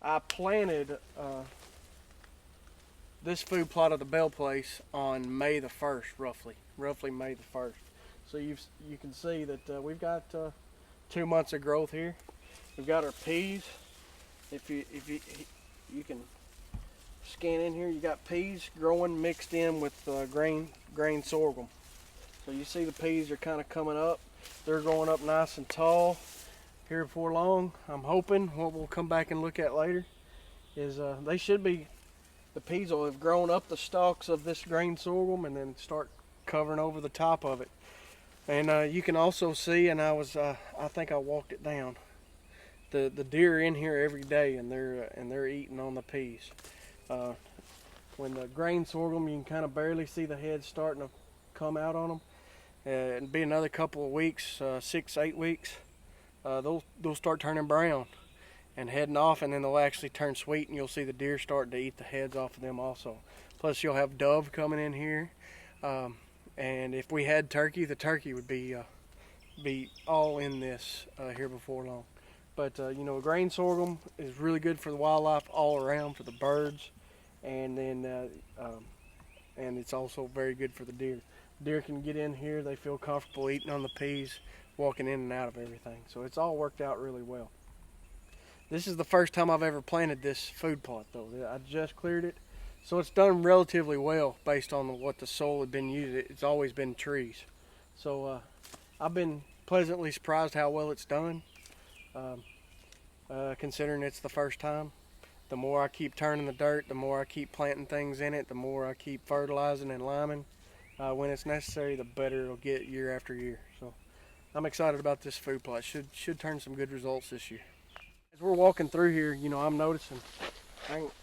I planted this food plot of the Bell Place on May the 1st, roughly May the 1st. So you can see that we've got 2 months of growth here. We've got our peas. If you can scan in here, you got peas growing mixed in with grain sorghum. So you see the peas are kind of coming up. They're growing up nice and tall here before long. I'm hoping what we'll come back and look at later is the peas will have grown up the stalks of this grain sorghum and then start covering over the top of it. And you can also see, and I think I walked it down. The deer are in here every day, and they're eating on the peas. When the grain sorghum, you can kind of barely see the heads starting to come out on them. It'll be another couple of weeks, 6-8 weeks. They'll start turning brown and heading off, and then they'll actually turn sweet, and you'll see the deer starting to eat the heads off of them also. Plus, you'll have dove coming in here, and if we had turkey, the turkey would be all in this here before long. But grain sorghum is really good for the wildlife all around, for the birds, and then and it's also very good for the deer. Deer can get in here; they feel comfortable eating on the peas, walking in and out of everything. So it's all worked out really well. This is the first time I've ever planted this food plot, though. I just cleared it, so it's done relatively well based on what the soil had been used. It's always been trees, so I've been pleasantly surprised how well it's done. Considering it's the first time. The more I keep turning the dirt, the more I keep planting things in it, the more I keep fertilizing and liming when it's necessary, the better it'll get year after year. So I'm excited about this food plot. Should turn some good results this year. As we're walking through here, I'm noticing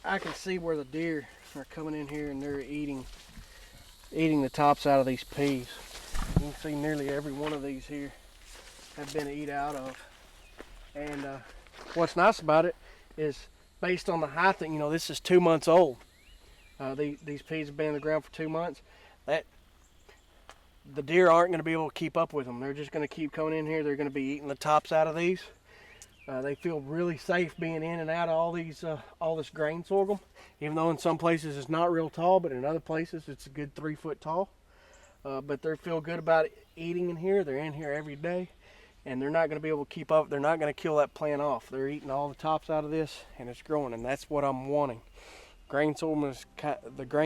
I can see where the deer are coming in here and they're eating the tops out of these peas. You can see nearly every one of these here have been eat out of. And what's nice about it is, based on the height that, this is 2 months old. These peas have been in the ground for 2 months. That the deer aren't going to be able to keep up with them. They're just going to keep coming in here. They're going to be eating the tops out of these. They feel really safe being in and out of all this grain sorghum, even though in some places it's not real tall, but in other places it's a good 3 foot tall. But they feel good about eating in here. They're in here every day. And they're not going to be able to keep up. They're not going to kill that plant off. They're eating all the tops out of this, and it's growing, and that's what I'm wanting. The grain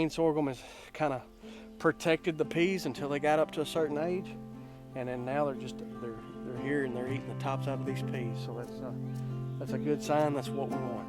sorghum has kind of protected the peas until they got up to a certain age, and then now they're here and they're eating the tops out of these peas. So that's a good sign. That's what we want.